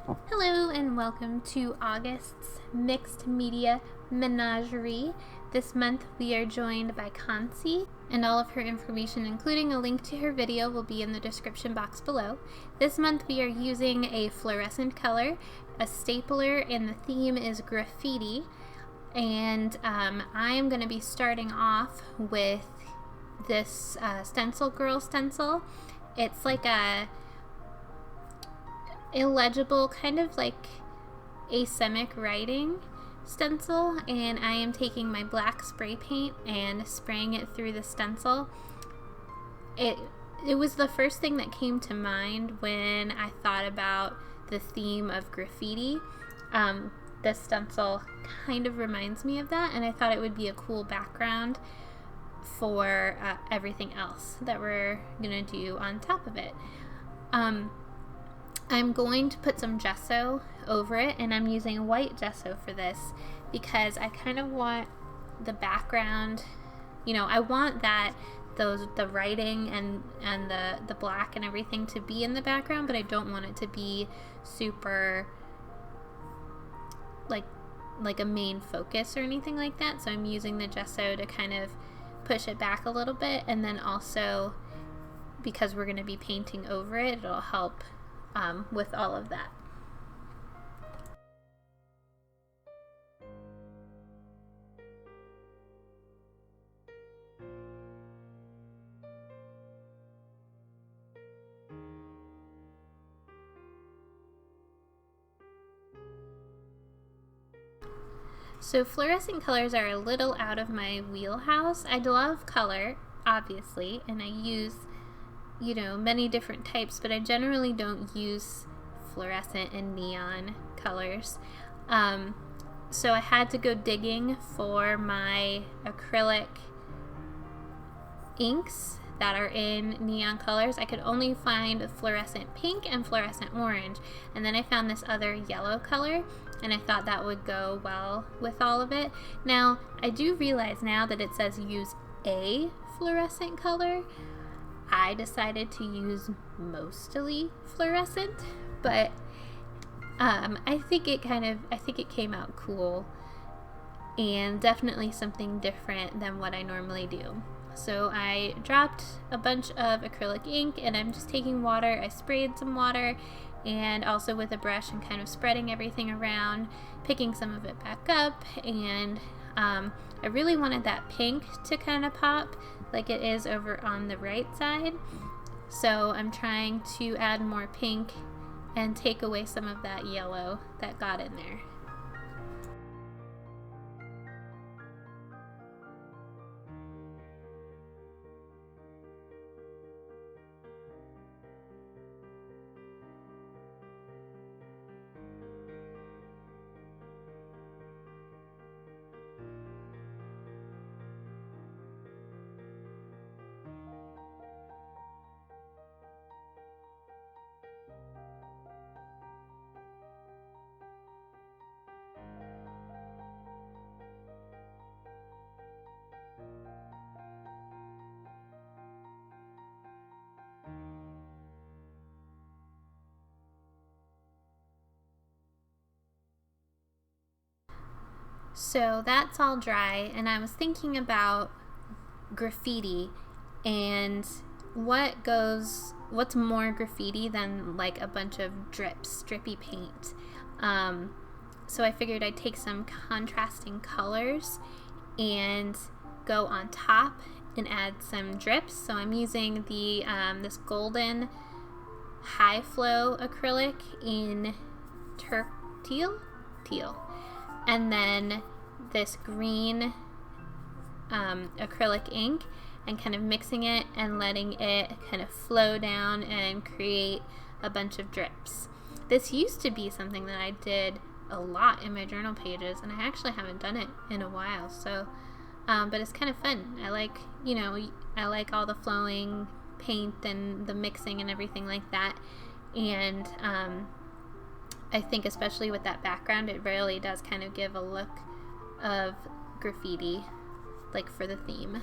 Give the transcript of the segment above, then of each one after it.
Hello and welcome to August's Mixed Media Menagerie. This month we are joined by Kansi, and all of her information, including a link to her video, will be in the description box below. This month we are using a fluorescent color, a stapler, and the theme is graffiti. And I am going to be starting off with this StencilGirl stencil. It's like a illegible, kind of like asemic writing stencil, and I am taking my black spray paint and spraying it through the stencil. It was the first thing that came to mind when I thought about the theme of graffiti. This stencil kind of reminds me of that, and I thought it would be a cool background for everything else that we're gonna do on top of it. I'm going to put some gesso over it, and I'm using white gesso for this because I kind of want the background, I want the writing and the black and everything to be in the background, but I don't want it to be super like a main focus or anything like that. So I'm using the gesso to kind of push it back a little bit, and then also because we're going to be painting over it, it'll help with all of that. So fluorescent colors are a little out of my wheelhouse. I love color, obviously, and I use many different types, but I generally don't use fluorescent and neon colors. So I had to go digging for my acrylic inks that are in neon colors. I could only find fluorescent pink and fluorescent orange, and then I found this other yellow color, and I thought that would go well with all of it. Now, I do realize now that it says use a fluorescent color. I decided to use mostly fluorescent, but I think it came out cool and definitely something different than what I normally do. So I dropped a bunch of acrylic ink, and I'm just taking water. I sprayed some water, and also with a brush and kind of spreading everything around, picking some of it back up, and I really wanted that pink to kind of pop like it is over on the right side. So I'm trying to add more pink and take away some of that yellow that got in there. So that's all dry, and I was thinking about graffiti and what's more graffiti than like a bunch of drippy paint. So I figured I'd take some contrasting colors and go on top and add some drips. So I'm using the this golden high flow acrylic in teal, and then this green acrylic ink, and kind of mixing it and letting it kind of flow down and create a bunch of drips. This used to be something that I did a lot in my journal pages, and I actually haven't done it in a while, so but it's kind of fun. I like all the flowing paint and the mixing and everything like that, and I think especially with that background, it really does kind of give a look of graffiti, like for the theme.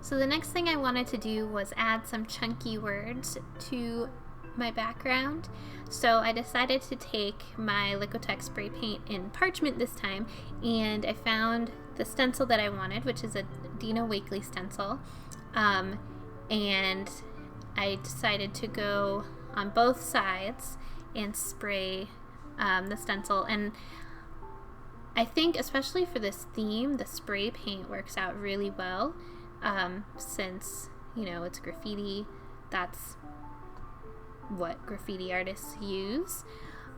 So the next thing I wanted to do was add some chunky words to my background. So I decided to take my Liquitex spray paint in Parchment this time, and I found the stencil that I wanted, which is a Dina Wakley stencil, and I decided to go on both sides and spray the stencil. And I think especially for this theme, the spray paint works out really well, since, you know, it's graffiti. That's what graffiti artists use.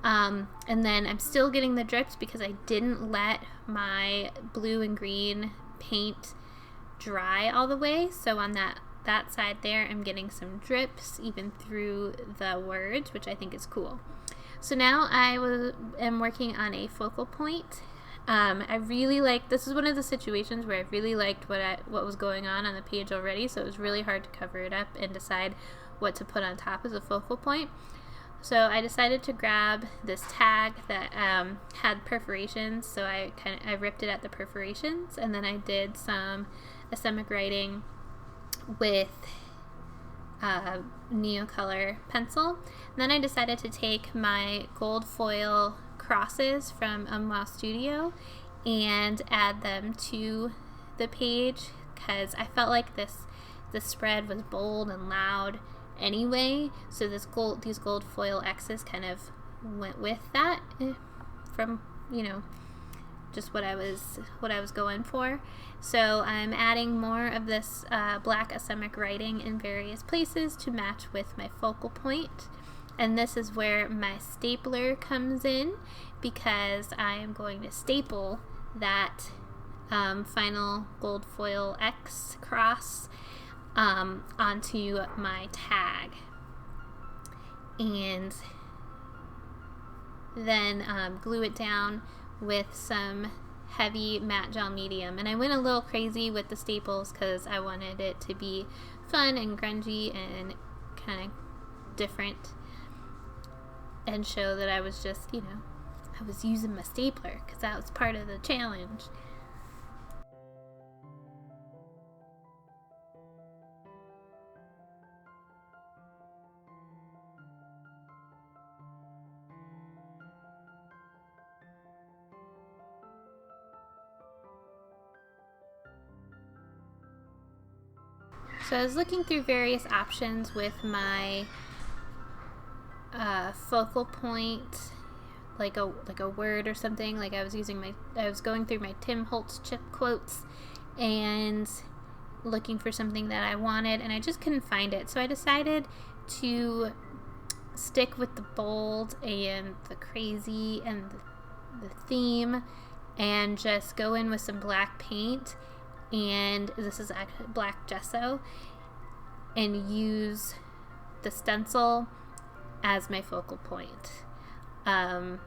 And then I'm still getting the drips because I didn't let my blue and green paint dry all the way. So on that side there, I'm getting some drips even through the words, which I think is cool. So now I am working on a focal point. I really like, this is one of the situations where I really liked what was going on the page already, so it was really hard to cover it up and decide what to put on top as a focal point. So I decided to grab this tag that had perforations, so I ripped it at the perforations, and then I did some asemic writing with Neocolor pencil. And then I decided to take my gold foil crosses from UmWowStudio and add them to the page, because I felt like the spread was bold and loud anyway, so these gold foil X's kind of went with that, from, you know, just what I was going for. So I'm adding more of this black asemic writing in various places to match with my focal point. And this is where my stapler comes in, because I am going to staple that final gold foil X cross onto my tag, and then glue it down with some heavy matte gel medium. And I went a little crazy with the staples because I wanted it to be fun and grungy and kind of different, and show that I was just, you know, I was using my stapler because that was part of the challenge. So I was looking through various options with my focal point, like a word or something. Like I was going through my Tim Holtz chip quotes and looking for something that I wanted, and I just couldn't find it. So I decided to stick with the bold and the crazy and the theme, and just go in with some black paint, and this is actually black gesso, and use the stencil as my focal point. I'm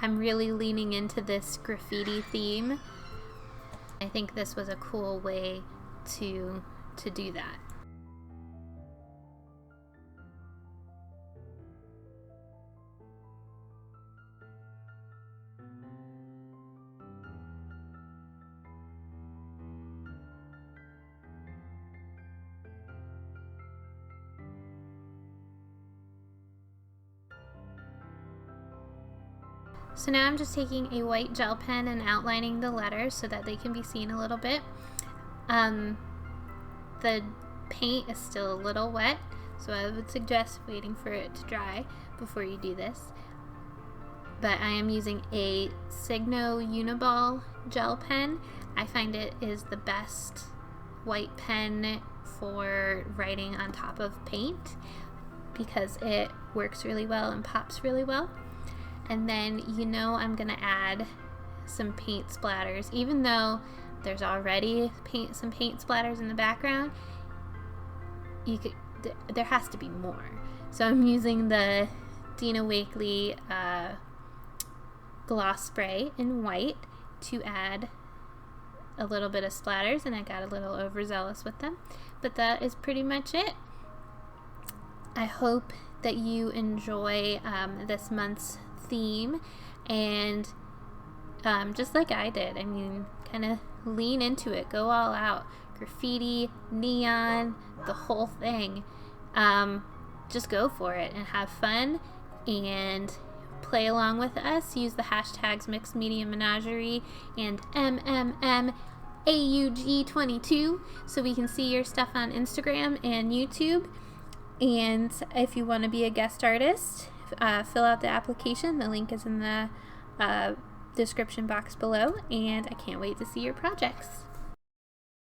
really leaning into this graffiti theme. I think this was a cool way to do that. So now I'm just taking a white gel pen and outlining the letters so that they can be seen a little bit. The paint is still a little wet, so I would suggest waiting for it to dry before you do this. But I am using a Signo Uniball gel pen. I find it is the best white pen for writing on top of paint because it works really well and pops really well. And then, you know, I'm gonna add some paint splatters. Even though there's already some paint splatters in the background, there has to be more. So I'm using the Dina Wakley gloss spray in white to add a little bit of splatters, and I got a little overzealous with them. But that is pretty much it. I hope that you enjoy this month's theme, and just like I did, I mean, kind of lean into it, go all out. Graffiti, neon, the whole thing. Just go for it and have fun and play along with us. Use the hashtags Mixed Media Menagerie and MMMAUG22 so we can see your stuff on Instagram and YouTube. And if you want to be a guest artist, fill out the application. The link is in the description box below, and I can't wait to see your projects.